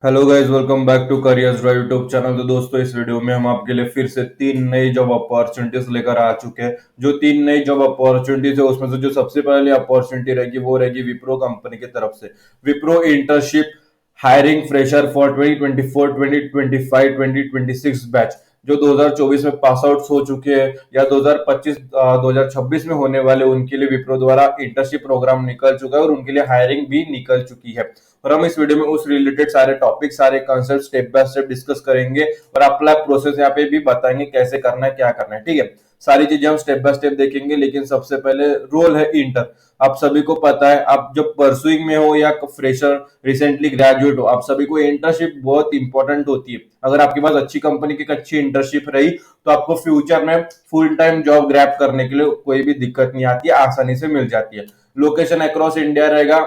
Hello guys, welcome back to careers drive YouTube channel. तो दोस्तों, इस वीडियो में हम आपके लिए फिर से तीन नई जॉब अपॉर्चुनिटीज लेकर आ चुके हैं। जो तीन नई जॉब अपॉर्चुनिटीज है उसमें से जो सबसे पहले अपॉर्चुनिटी रहेगी वो रहेगी विप्रो कंपनी की तरफ से। Wipro internship hiring fresher for 2024 2025 2026 batch. जो 2024 में पास आउट हो चुके हैं या 2025 2026 में होने वाले, उनके लिए विप्रो द्वारा इंटर्नशिप प्रोग्राम निकल चुका है और उनके लिए हायरिंग भी निकल चुकी है। और हम इस वीडियो में उस रिलेटेड सारे टॉपिक, सारे concept step by step discuss करेंगे और अप्लाई प्रोसेस यहाँ पे भी बताएंगे कैसे करना है, क्या करना है। ठीक है, सारी चीजें हम स्टेप बाय स्टेप देखेंगे। लेकिन सबसे पहले रोल है इंटर। आप सभी को पता है, आप जब परसुइंग में हो या फ्रेशर, रिसेंटली ग्रेजुएट हो, आप सभी को इंटर्नशिप बहुत इंपॉर्टेंट होती है। अगर आपके पास अच्छी कंपनी की अच्छी इंटर्नशिप रही तो आपको फ्यूचर में फुल टाइम जॉब ग्रैब करने के लिए कोई भी दिक्कत नहीं आती है, आसानी से मिल जाती है। लोकेशन अक्रॉस इंडिया रहेगा।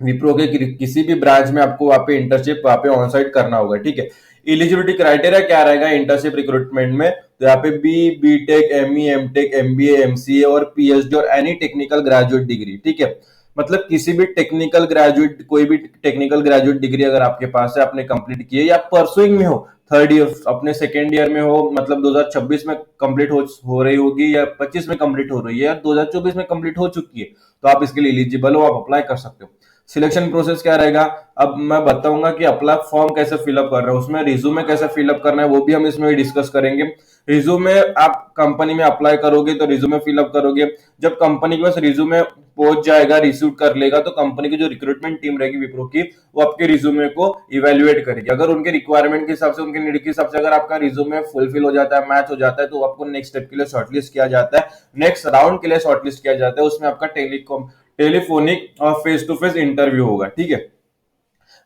विप्रो के किसी भी ब्रांच में आपको वहां पे इंटर्नशिप वहां पे ऑन साइट करना होगा। ठीक है, इलिजिबिलिटी क्राइटेरिया क्या रहेगा इंटर्नशिप रिक्रूटमेंट में? तो यहाँ पे B tech, M E, M tech, MBA, MCA और पीएचडी और एनी टेक्निकल ग्रेजुएट डिग्री। ठीक है, मतलब किसी भी टेक्निकल ग्रेजुएट, कोई भी टेक्निकल ग्रेजुएट डिग्री अगर आपके पास है, आपने कंप्लीट की है या परसुइंग में हो, थर्ड ईयर अपने सेकेंड ईयर में हो, मतलब 2026 में कंप्लीट हो रही होगी या 25 में कंप्लीट हो रही है या 2024 में कंप्लीट हो चुकी है, तो आप इसके लिए एलिजिबल हो, आप अप्लाई कर सकते हो। सिलेक्शन प्रोसेस क्या रहेगा? अब मैं बताऊंगा कि अप्लाई फॉर्म कैसे फिलअप कर रहे हो, उसमें रिज्यूमे कैसे फिलअप करना है वो भी हम इसमें डिस्कस करेंगे। रिज्यूमे आप कंपनी में अप्लाई करोगे तो रिज्यूमे फिलअप करोगे। जब कंपनी के पास रिज्यूमे पहुंच जाएगा, रिसीव कर लेगा, तो कंपनी की जो रिक्रूटमेंट टीम रहेगी विप्रो की, वो आपके रिज्यूमे को इवेल्युएट करेगी। अगर उनके रिक्वायरमेंट के हिसाब से, उनके नीड के हिसाब से अगर आपका रिज्यूमे फुलफिल हो जाता है, मैच हो जाता है, तो आपको नेक्स्ट स्टेप के लिए शॉर्टलिस्ट किया जाता है, नेक्स्ट राउंड के लिए शॉर्टलिस्ट किया जाता है। उसमें आपका टेलीफोनिक और फेस टू फेस इंटरव्यू होगा। ठीक है,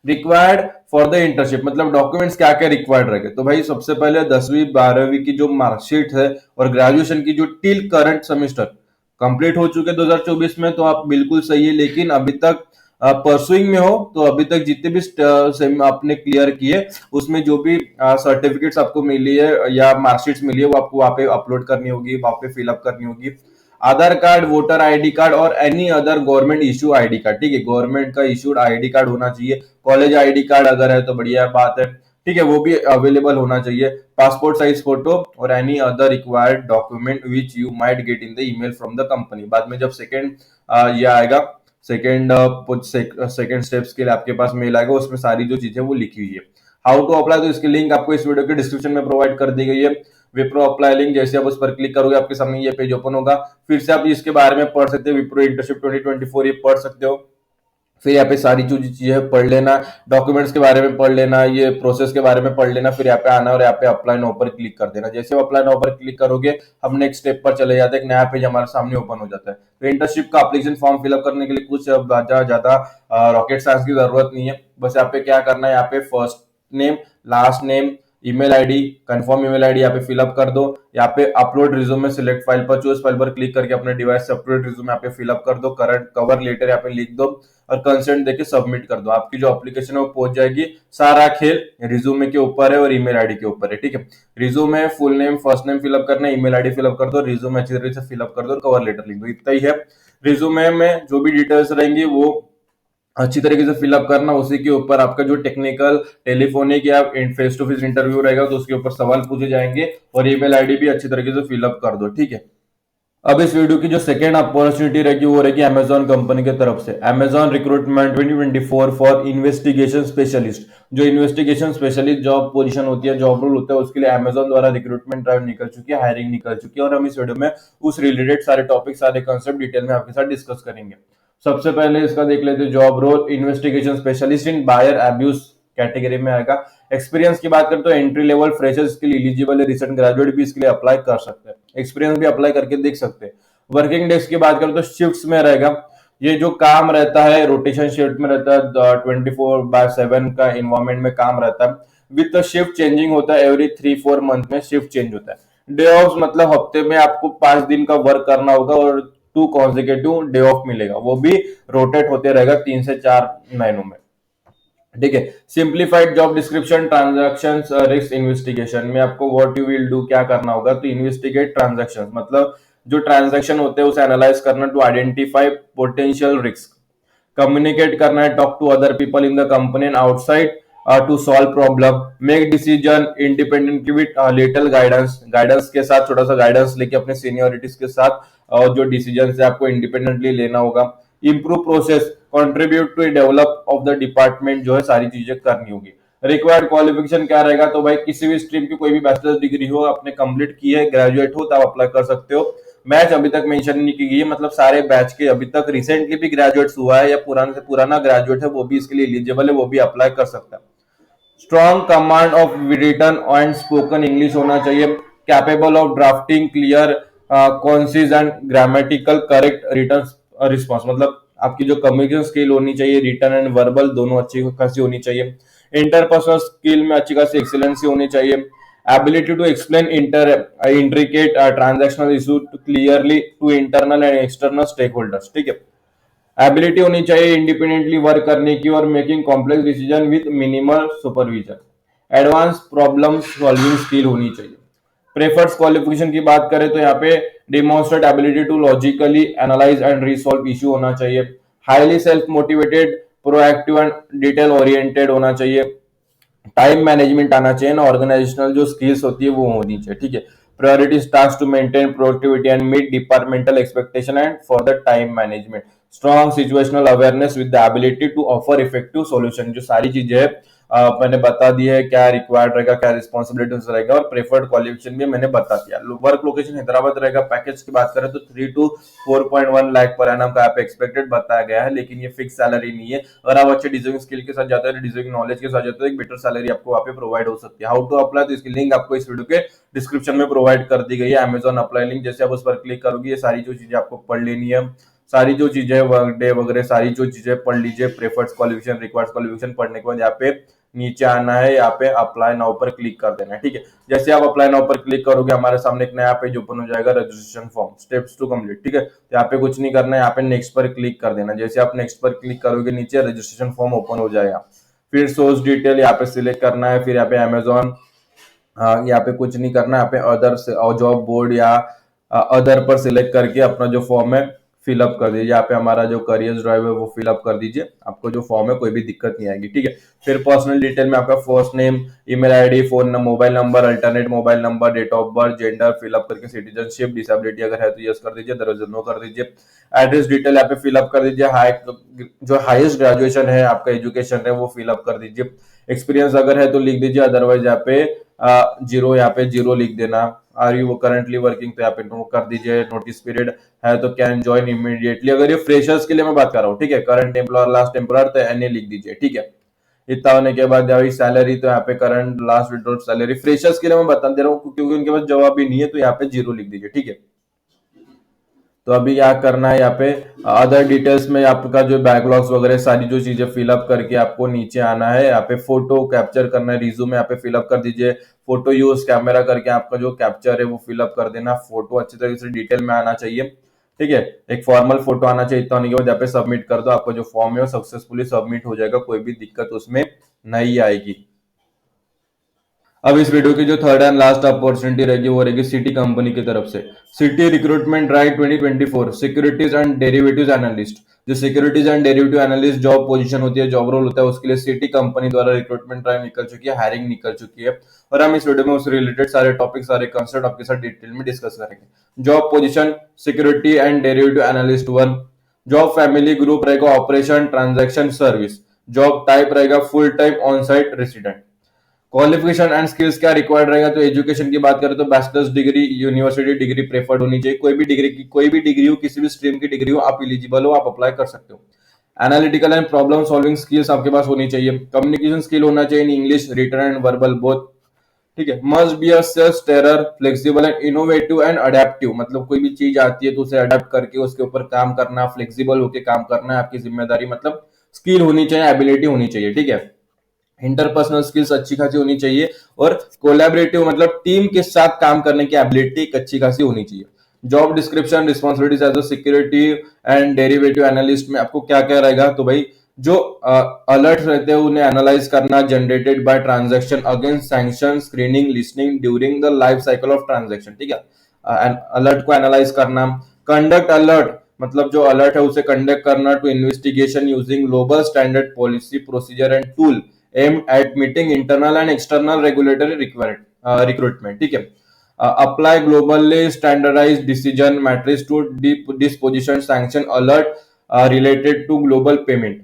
रिक्वायर्ड फॉर द इंटर्नशिप, मतलब डॉक्यूमेंट्स क्या क्या रिक्वायर्ड रहेंगे? तो भाई सबसे पहले 10वीं 12वीं की जो मार्कशीट है और ग्रेजुएशन की जो टिल करंट सेमेस्टर कंप्लीट हो चुके 2024 में, तो आप बिल्कुल सही है। लेकिन अभी तक परसुइंग में हो तो अभी तक जितने भी आपने क्लियर किए, उसमें जो भी सर्टिफिकेट्स आपको मिली है या मार्कशीट्स मिली है, वो आपको वहां पे अपलोड करनी होगी, वहां पे फिलअप करनी होगी। आधार कार्ड, वोटर आईडी कार्ड और any other government issue ID card. ठीक है, गवर्नमेंट का इशूड आईडी कार्ड होना चाहिए। कॉलेज आईडी कार्ड अगर है तो बढ़िया बात है। ठीक है, वो भी अवेलेबल होना चाहिए। पासपोर्ट साइज फोटो और any other required document which you might get in the email from the company. बाद में जब सेकेंड ये आएगा, सेकेंड सेकेंड स्टेप्स के लिए आपके पास मेल आएगा, उसमें सारी जो चीजें वो लिखी हुई है। हाउ टू अप्लाई, तो इसकी लिंक आपको इस वीडियो के डिस्क्रिप्शन में प्रोवाइड कर दी गई है। विप्रो अप्लाई लिंक, जैसे आप उस पर क्लिक करोगे आपके सामने ये पेज ओपन होगा। फिर से आप इसके बारे में पढ़ सकते हो, विप्रो इंटर्नशिप 2024 ये पढ़ सकते हो। फिर यहाँ पे सारी जो चीजें पढ़ लेना, डॉक्यूमेंट्स के बारे में पढ़ लेना, ये प्रोसेस के बारे में पढ़ लेना। फिर यहाँ पे आना और यहाँ पे अप्लाई नाउ पर क्लिक कर देना। जैसे आप अप्लाई नाउ पर क्लिक करोगे, हम नेक्स्ट स्टेप पर चले जाते हैं, एक नया पेज हमारे सामने ओपन हो जाता है। तो इंटर्नशिप का एप्लीकेशन फॉर्म फिलअप करने के लिए कुछ ज्यादा रॉकेट साइंस की जरूरत नहीं है। बस यहाँ पे क्या करना है, यहाँ पे first name, last name, email ID, confirm email ID यहाँ पे फिलअप कर दो। यहाँ पे अपलोड रिज्यूमे, सिलेक्ट फाइल पर, चूज फाइल पर क्लिक करके अपने डिवाइस से अपलोड रिज्यूमे यहाँ पे फिलअप कर दो। करंट कवर लेटर यहाँ पे लिख दो और कंसेंट देके सबमिट कर दो। आपकी जो एप्लीकेशन है वो पहुंच जाएगी। सारा खेल रिज्यूमे के ऊपर है और ईमेल आईडी के ऊपर है। ठीक है, resume, full name, first name fill up करना है, ईमेल आईडी फिलअप कर दो, रिज्यूमे अच्छी तरीके से फिलअप कर दो और कवर लेटर लिख दो। इतना ही है। रिज्यूमे में जो भी डिटेल्स रहेंगी वो अच्छी तरीके से फिलअप करना। उसी के ऊपर आपका जो टेक्निकल, टेलीफोनिक या फेस टू फेस इंटरव्यू रहेगा तो उसके ऊपर सवाल पूछे जाएंगे और ईमेल आईडी भी अच्छी तरीके से फिलअप कर दो। ठीक है, अब इस वीडियो की जो सेकेंड अपॉर्चुनिटी रहेगी वो रहेगी अमेजॉन कंपनी की तरफ से। Amazon recruitment 2024 for investigation specialist. जो इन्वेस्टिगेशन स्पेशलिस्ट जॉब पोजीशन होती है, जॉब रोल होता है, उसके लिए अमेजॉन द्वारा रिक्रूटमेंट ड्राइव निकल चुकी है, हायरिंग निकल चुकी है और हम इस वीडियो में उस रिलेटेड सारे टॉपिक, सारे कंसेप्ट डिटेल में आपके साथ डिस्कस करेंगे। सबसे पहले इसका देख लेते हैं, job role investigation specialist in buyer abuse category में आएगा। एक्सपीरियंस की बात करें तो एंट्री लेवल फ्रेशर्स के लिए एलिजिबल है, रिसेंट ग्रेजुएट भी इसके लिए अप्लाई कर सकते हैं, एक्सपीरियंस भी अप्लाई करके देख सकते हैं। वर्किंग डेज की बात करें तो शिफ्ट्स में रहेगा। ये जो काम रहता है रोटेशन शिफ्ट में रहता है, 24/7 का इन्वायरमेंट में काम रहता है। विद शिफ्ट चेंजिंग होता है, एवरी 3-4 मंथ में शिफ्ट चेंज होता है। डे ऑफ मतलब हफ्ते में आपको 5 दिन का वर्क करना होगा और 2 कॉन्जिक्यूटिव डे ऑफ मिलेगा, वो भी रोटेट होते रहेगा 3 से 4 महीनों में। ठीक है, simplified job description, transaction risk investigation में आपको व्हाट यू विल डू, क्या करना होगा? तो इन्वेस्टिगेट ट्रांजैक्शन, मतलब जो ट्रांजैक्शन होते हैं उसे एनालाइज करना, to identify potential risk. Communicate करना है, talk to other people in the company and outside to solve problem, make decision independently with little guidance, guidance के साथ, छोटा सा गाइडेंस लेके अपने सीनियोरिटीज के साथ जो डिसीजन है आपको इंडिपेंडेंटली लेना होगा। Improve process, contribute to develop of the department, जो है सारी चीजें करनी होगी। रिक्वायर्ड क्वालिफिकेशन क्या रहेगा, तो भाई किसी भी स्ट्रीम की कोई भी बैचलर्स डिग्री हो, आपने कंप्लीट की है, ग्रेजुएट हो, तो आप अप्लाई कर सकते हो। बैच अभी तक मेंशन नहीं की गई है, मतलब सारे बैच के अभी तक रिसेंटली भी ग्रेजुएट्स हुआ है या पुराने से पुराना ग्रेजुएट है वो भी इसके लिए एलिजिबल है, वो भी अप्लाई कर सकता है। Strong command of written and spoken English होना चाहिए। Capable of drafting clear concise and grammatical correct return response, मतलब आपकी जो कम्युनिकेशन स्किल होनी चाहिए, रिटर्न एंड वर्बल दोनों अच्छी खासी होनी चाहिए। इंटरपर्सनल स्किल में अच्छी खासी एक्सीलेंसी होनी चाहिए। Ability to explain intricate transactional issue clearly to internal and external stakeholders, ठीक है। एबिलिटी होनी चाहिए इंडिपेंडेंटली वर्क करने की और making complex decision with minimal supervision. Advance problem solving skill होनी चाहिए। प्रेफर्ड क्वालिफिकेशन की बात करें तो यहाँ पे demonstrate ability to logically analyse and resolve issue होना चाहिए। Highly self motivated, proactive and detail oriented होना चाहिए। टाइम मैनेजमेंट आना चाहिए ना, ऑर्गेनाइजेशनल जो स्किल्स होती है वो होनी चाहिए, ठीक है। Priorities task to maintain productivity and meet departmental expectation and for the time management. Strong situational awareness with the ability to offer effective solution, जो सारी चीजें है मैंने बता दी है, क्या रिक्वायर्ड रहेगा, क्या रिस्पॉन्सिबिलिटीज रहेगा, और प्रेफर्ड क्वालिफिकेशन भी मैंने बता दिया। वर्क लोकेशन हैदराबाद रहेगा। पैकेज की बात करें तो 3 to 4.1 लाख पर एनम का आप एक्सपेक्टेड बताया गया है, लेकिन ये फिक्स सैलरी नहीं है। अगर आप अच्छे डिजर्विंग स्किल के साथ जाते हैं, डिजर्विंग नॉलेज के साथ जाते हैं, एक बेटर सैलरी आपको वहाँ पे प्रोवाइड हो सकती है। हाउ टू अप्लाई, तो इसकी लिंक आपको इस वीडियो के डिस्क्रिप्शन में प्रोवाइड कर दी गई है, अमेजॉन अप्लाई लिंक। जैसे आप उस पर क्लिक करोगे, ये सारी जो चीजें आपको पढ़ लेनी है, सारी जो चीजें वर्क डे वगैरह सारी जो चीजें पढ़ लीजिए। प्रेफर्ड क्वालिफिकेशन, रिक्वायर्ड क्वालिफिकेशन पढ़ने के बाद यहाँ पे नीचे आना है, यहाँ पे अप्लाई नाउ पर क्लिक कर देना है, ठीक है। जैसे आप अप्लाई नाउ पर क्लिक करोगे, हमारे सामने एक नया पेज ओपन हो जाएगा, registration form steps to complete, ठीक है। तो यहाँ पे कुछ नहीं करना है, यहाँ पे नेक्स्ट पर क्लिक कर देना। जैसे आप नेक्स्ट पर क्लिक करोगे, नीचे रजिस्ट्रेशन फॉर्म ओपन हो जाएगा। फिर सोर्स डिटेल यहाँ पे सिलेक्ट करना है, फिर यहाँ पे अमेजोन, यहाँ पे कुछ नहीं करना है, यहाँ पे अदर जॉब बोर्ड या अदर पर सिलेक्ट करके अपना जो फॉर्म है फिलअप कर दीजिए। यहाँ पे हमारा जो करियर ड्राइव है वो फिलअप कर दीजिए, आपको जो फॉर्म है कोई भी दिक्कत नहीं आएगी, ठीक है। फिर पर्सनल डिटेल में आपका first name, email ID, phone number, mobile number, alternate mobile number, date of birth, gender fill up करके, सिटीजनशिप, डिसेबिलिटी अगर है तो यस कर दीजिए, अदरवाइज नो कर दीजिए। एड्रेस डिटेल यहाँ पे फिलअप कर दीजिए। जो हाईएस्ट ग्रेजुएशन है आपका एजुकेशन है वो फिलअप कर दीजिए। एक्सपीरियंस अगर है तो लिख दीजिए, अदरवाइज यहाँ पे जीरो, यहाँ पे जीरो लिख देना। आर यू करंटली वर्किंग, तो यहाँ पे नो कर दीजिए। नोटिस पीरियड है तो कैन ज्वाइन इमीडिएटली, अगर ये फ्रेशर्स के लिए मैं बात कर रहा हूँ, ठीक है। करंट एम्प्लॉयर, लास्ट एम्प्लॉयर, तो एनए लिख दीजिए, ठीक है। इतना होने के बाद सैलरी, तो यहाँ पे current last withdrawal salary freshers के लिए मैं बता दे रहा हूँ क्योंकि उनके पास जवाब भी नहीं है, तो यहाँ पे जीरो लिख दीजिए, ठीक है। तो अभी क्या करना है, यहाँ पे अदर डिटेल्स में आपका जो बैकलॉग्स वगैरह सारी जो चीजें फिलअप करके आपको नीचे आना है। यहाँ पे फोटो कैप्चर करना है, रिज्यूम यहाँ पे फिलअप कर दीजिए। फोटो यूज कैमरा करके आपका जो कैप्चर है वो फिलअप कर देना। फोटो अच्छी तरीके से डिटेल में आना चाहिए, ठीक है। एक फॉर्मल फोटो आना चाहिए। इतना होने के बाद यहाँ पे सबमिट कर दो, आपका जो फॉर्म है वो सक्सेसफुली सबमिट हो जाएगा, कोई भी दिक्कत उसमें नहीं आएगी। अब इस वीडियो की जो थर्ड एंड लास्ट अपॉर्चुनिटी रहेगी वो रहेगी सिटी कंपनी की तरफ से। Citi recruitment drive 2024 securities and derivatives analyst, जो securities and derivative analyst job position होती है, जॉब रोल होता है, उसके लिए सिटी कंपनी द्वारा रिक्रूटमेंट ड्राइव निकल चुकी है, हायरिंग निकल चुकी है। और हम इस वीडियो में उससे रिलेटेड सारे टॉपिक, सारे कंसेप्ट आपके साथ डिटेल में डिस्कस करेंगे। Job position security and derivative analyst 1। Job family group रहेगा operation transaction service. Job type रहेगा full time on site resident. Qualification and skills क्या रिक्वायर्ड रहेगा, तो एजुकेशन की बात करें तो bachelor's degree, university degree preferred होनी चाहिए। कोई भी डिग्री हो, किसी भी स्ट्रीम की डिग्री हो, आप एलिजिबल हो, आप अप्लाई कर सकते हो। Analytical and problem solving skills आपके पास होनी चाहिए। कम्युनिकेशन स्किल होना चाहिए in English, written and verbal both, ठीक है। मस्ट बी अ सेल्फ टेरर, flexible and innovative and adaptive, मतलब कोई भी चीज आती है तो उसे अडेप्ट करके उसके ऊपर काम करना, फ्लेक्सिबल होकर काम करना है आपकी जिम्मेदारी, मतलब स्किल होनी चाहिए, एबिलिटी होनी चाहिए, ठीक है। इंटरपर्सनल स्किल्स अच्छी खासी होनी चाहिए और कोलैबोरेटिव मतलब टीम के साथ काम करने की एबिलिटी एक अच्छी खासी होनी चाहिए। Job description responsibilities as a security and derivative analyst में आपको क्या क्या रहेगा, तो भाई जो अलर्ट रहते हैं उन्हें एनालाइज करना, generated by transaction against sanction, screening, listening during the life cycle of transaction, ठीक है। अलर्ट को एनालाइज करना। कंडक्ट अलर्ट मतलब जो अलर्ट है उसे कंडक्ट करना to investigation using global standard policy procedure and tool aimed at meeting internal and external regulatory recruitment. ठीक है. Apply globally standardized decision matrix to disposition sanction alert related to global payment.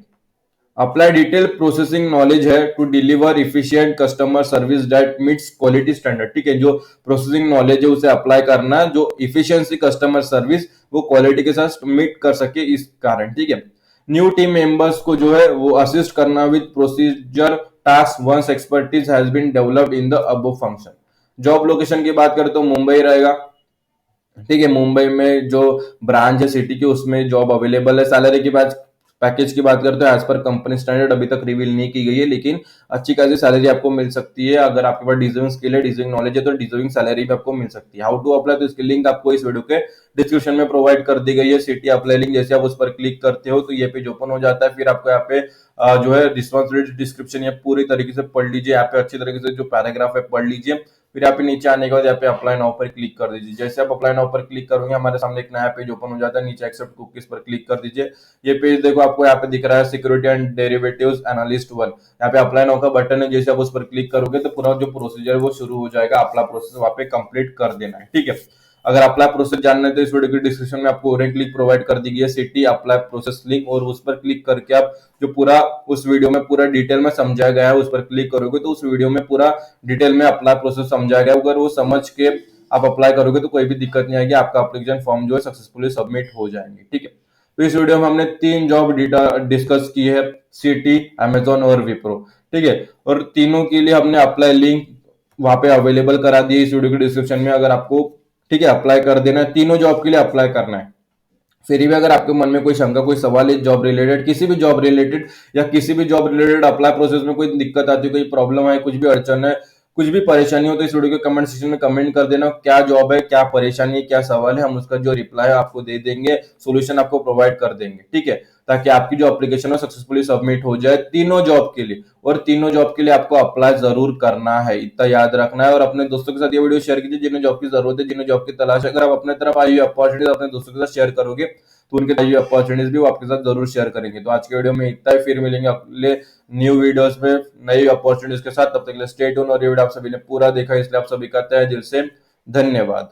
Apply detail processing knowledge है to deliver efficient customer service that meets quality standard. ठीक है, जो processing knowledge है उसे apply करना जो इफिशियंसी कस्टमर सर्विस वो quality के साथ मीट कर सके इस कारण. ठीक है. न्यू टीम मेंबर्स को जो है वो असिस्ट करना with procedure task once expertise has been developed in the above function. Job location की बात करें तो मुंबई रहेगा. ठीक है, मुंबई में जो ब्रांच है सिटी की उसमें जॉब अवेलेबल है. सैलरी की बात पैकेज की बात करते हैं एज पर कंपनी स्टैंडर्ड अभी तक रिवील नहीं की गई है, लेकिन अच्छी खासी सैलरी आपको मिल सकती है. अगर आपके पास डिजर्विंग स्किल है, डिजर्विंग नॉलेज है तो डिजर्विंग सैलरी भी आपको मिल सकती है. हाउ टू अप्लाई, तो इसकी लिंक आपको इस वीडियो के डिस्क्रिप्शन में प्रोवाइड कर दी गई है. सिटी अप्लाई लिंक जैसे आप उस पर क्लिक करते हो तो ये पेज ओपन हो जाता है. फिर आपको यहाँ पे जो है रिस्पॉन्सिबिलिटी डिस्क्रिप्शन ये पूरी तरीके से पढ़ लीजिए. यहाँ पे अच्छी तरीके से जो पैराग्राफ है पढ़ लीजिए. फिर यहाँ पे नीचे आने के बाद यहाँ पे अप्लाई नाउ पर क्लिक कर दीजिए. जैसे आप अप्लाई नाउ पर क्लिक करोगे हमारे सामने एक नया पेज ओपन हो जाता है. नीचे एक्सेप्ट कुकीज पर क्लिक कर दीजिए. ये पेज देखो आपको यहाँ पे दिख रहा है सिक्योरिटी एंड डेरिवेटिव्स एनालिस्ट 1. यहाँ पे अप्लाई नाउ का बटन है. जैसे आप उस पर क्लिक करोगे तो पूरा जो प्रोसीजर है वो शुरू हो जाएगा. अपना प्रोसेस वहाँ पे कंप्लीट कर देना है. ठीक है. अगर अप्लाई प्रोसेस जानना है तो इस वीडियो की डिस्क्रिप्शन में आपको और एक लिंक प्रोवाइड कर दी गई है सिटी अप्लाई प्रोसेस लिंक, और उस पर क्लिक करके आप जो पूरा उस वीडियो में पूरा डिटेल में समझाया गया है उस पर क्लिक करोगे तो उस वीडियो में पूरा डिटेल में अप्लाई प्रोसेस समझाया गया. अगर वो समझ के आप अप्लाई करोगे तो कोई भी दिक्कत नहीं आएगी. आपका एप्लीकेशन फॉर्म जो है सक्सेसफुली सबमिट हो जाएंगे. ठीक है. तो इस वीडियो में हमने 3 जॉब डिस्कस की है, सिटी, अमेजोन और विप्रो. ठीक है. और तीनों के लिए हमने अप्लाई लिंक वहां पे अवेलेबल करा दी इस वीडियो के डिस्क्रिप्शन में. अगर आपको ठीक है अप्लाई कर देना है, तीनों जॉब के लिए अप्लाई करना है. फिर भी अगर आपके मन में कोई शंका कोई सवाल है जॉब रिलेटेड, किसी भी जॉब रिलेटेड या किसी भी जॉब रिलेटेड अप्लाई प्रोसेस में कोई दिक्कत आती है, कोई प्रॉब्लम है, कुछ भी अड़चन है, कुछ भी परेशानी हो तो इस वीडियो के कमेंट सेक्शन में कमेंट कर देना. क्या जॉब है, क्या परेशानी है, क्या सवाल है, हम उसका जो रिप्लाई है आपको दे देंगे, सोल्यूशन आपको प्रोवाइड कर देंगे. ठीक है, ताकि आपकी जो एप्लीकेशन है सक्सेसफुली सबमिट हो जाए तीनों जॉब के लिए. और तीनों जॉब के लिए आपको अप्लाई जरूर करना है, इतना याद रखना है. और अपने दोस्तों के साथ ये वीडियो शेयर कीजिए जिन्हें जॉब की जरूरत है, जिन्हें जॉब की तलाश है. अगर आप अपने तरफ आई हुई अपॉर्चुनिटीज अपने दोस्तों के साथ शेयर करोगे तो उनके आई हुई अपॉर्चुनिटीज भी वो आपके साथ जरूर शेयर करेंगे. तो आज के वीडियो में इतना ही. फिर मिलेंगे अगले न्यू वीडियोस में नई अपॉर्चुनिटीज के साथ. तब तक के लिए स्टे ट्यून. और ये वीडियो आप सभी ने पूरा देखा इसलिए आप सभी का तहे दिल से धन्यवाद.